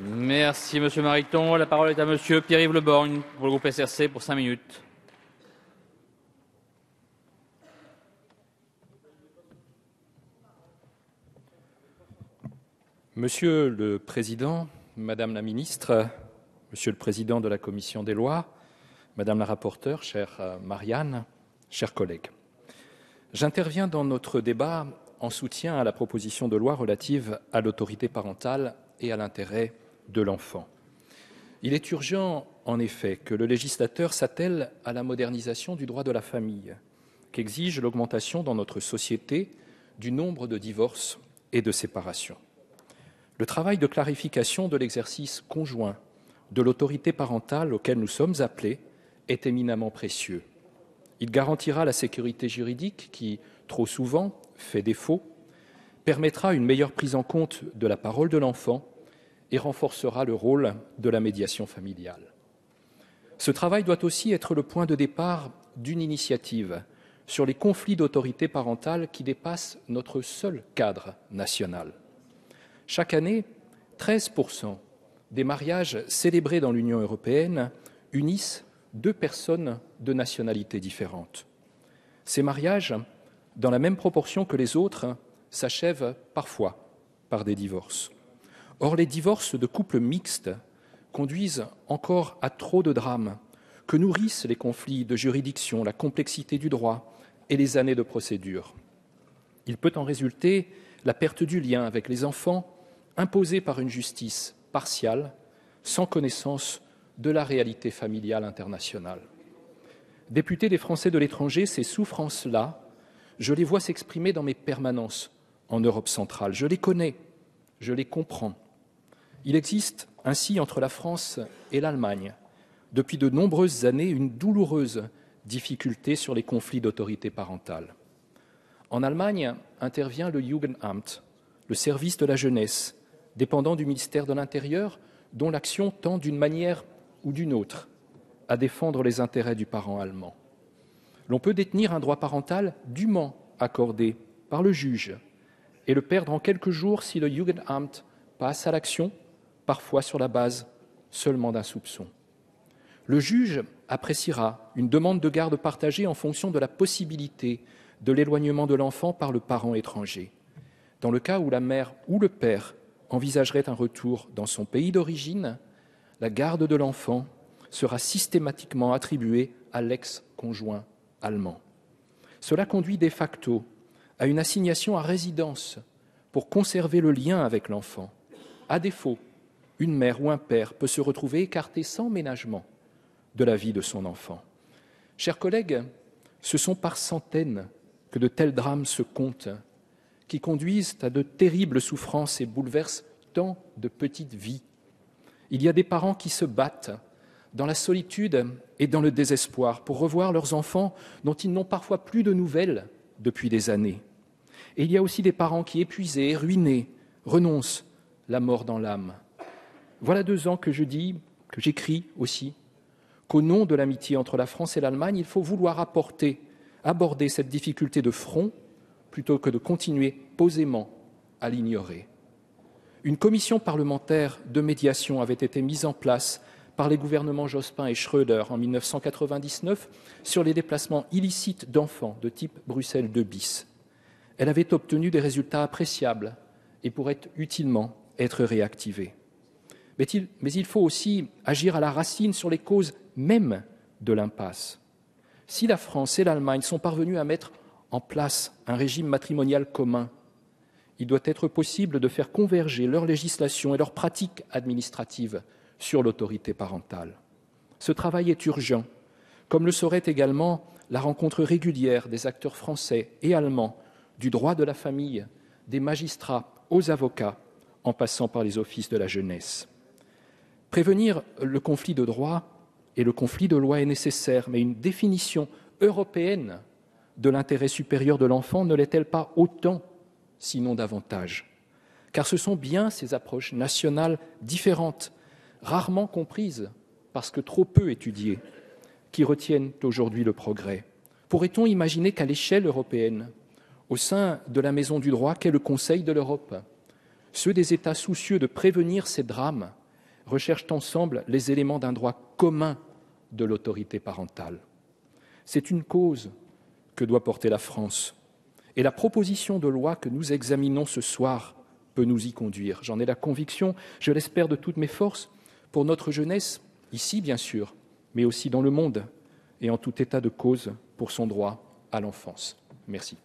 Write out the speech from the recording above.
Merci, Monsieur Mariton. La parole est à Monsieur Pierre-Yves Le Borgne pour le groupe SRC pour 5 minutes. Monsieur le Président, Madame la Ministre, Monsieur le Président de la Commission des lois, Madame la rapporteure, chère Marianne, chers collègues, j'interviens dans notre débat en soutien à la proposition de loi relative à l'autorité parentale et à l'intérêt de l'enfant. Il est urgent, en effet, que le législateur s'attelle à la modernisation du droit de la famille, qu'exige l'augmentation dans notre société du nombre de divorces et de séparations. Le travail de clarification de l'exercice conjoint de l'autorité parentale auquel nous sommes appelés est éminemment précieux. Il garantira la sécurité juridique qui, trop souvent, fait défaut, permettra une meilleure prise en compte de la parole de l'enfant et renforcera le rôle de la médiation familiale. Ce travail doit aussi être le point de départ d'une initiative sur les conflits d'autorité parentale qui dépassent notre seul cadre national. Chaque année, 13% des mariages célébrés dans l'Union européenne unissent 2 personnes de nationalités différentes. Ces mariages, dans la même proportion que les autres, s'achèvent parfois par des divorces. Or, les divorces de couples mixtes conduisent encore à trop de drames que nourrissent les conflits de juridiction, la complexité du droit et les années de procédure. Il peut en résulter la perte du lien avec les enfants imposée par une justice partiale, sans connaissance de la réalité familiale internationale. Député des Français de l'étranger, ces souffrances-là, je les vois s'exprimer dans mes permanences en Europe centrale. Je les connais, je les comprends. Il existe ainsi entre la France et l'Allemagne, depuis de nombreuses années, une douloureuse difficulté sur les conflits d'autorité parentale. En Allemagne intervient le Jugendamt, le service de la jeunesse, dépendant du ministère de l'Intérieur, dont l'action tend d'une manière ou d'une autre à défendre les intérêts du parent allemand. L'on peut détenir un droit parental dûment accordé par le juge et le perdre en quelques jours si le Jugendamt passe à l'action, parfois sur la base seulement d'un soupçon. Le juge appréciera une demande de garde partagée en fonction de la possibilité de l'éloignement de l'enfant par le parent étranger. Dans le cas où la mère ou le père envisagerait un retour dans son pays d'origine, la garde de l'enfant sera systématiquement attribuée à l'ex-conjoint allemand. Cela conduit de facto à une assignation à résidence pour conserver le lien avec l'enfant. À défaut, une mère ou un père peut se retrouver écarté sans ménagement de la vie de son enfant. Chers collègues, ce sont par centaines que de tels drames se comptent, qui conduisent à de terribles souffrances et bouleversent tant de petites vies. Il y a des parents qui se battent dans la solitude et dans le désespoir pour revoir leurs enfants dont ils n'ont parfois plus de nouvelles depuis des années. Et il y a aussi des parents qui, épuisés et ruinés, renoncent la mort dans l'âme. Voilà 2 ans que je dis, que j'écris aussi, qu'au nom de l'amitié entre la France et l'Allemagne, il faut vouloir aborder cette difficulté de front plutôt que de continuer posément à l'ignorer. Une commission parlementaire de médiation avait été mise en place par les gouvernements Jospin et Schröder en 1999 sur les déplacements illicites d'enfants de type Bruxelles 2 bis. Elle avait obtenu des résultats appréciables et pourrait utilement être réactivée. Mais il faut aussi agir à la racine sur les causes mêmes de l'impasse. Si la France et l'Allemagne sont parvenues à mettre en place un régime matrimonial commun, il doit être possible de faire converger leur législation et leurs pratiques administratives sur l'autorité parentale. Ce travail est urgent, comme le serait également la rencontre régulière des acteurs français et allemands du droit de la famille, des magistrats aux avocats, en passant par les offices de la jeunesse. Prévenir le conflit de droit et le conflit de loi est nécessaire, mais une définition européenne de l'intérêt supérieur de l'enfant ne l'est-elle pas autant, sinon davantage? Car ce sont bien ces approches nationales différentes, rarement comprises parce que trop peu étudiées, qui retiennent aujourd'hui le progrès. Pourrait-on imaginer qu'à l'échelle européenne, au sein de la Maison du droit qu'est le Conseil de l'Europe, ceux des États soucieux de prévenir ces drames recherchent ensemble les éléments d'un droit commun de l'autorité parentale. C'est une cause que doit porter la France. Et la proposition de loi que nous examinons ce soir peut nous y conduire. J'en ai la conviction, je l'espère de toutes mes forces, pour notre jeunesse, ici bien sûr, mais aussi dans le monde et en tout état de cause pour son droit à l'enfance. Merci.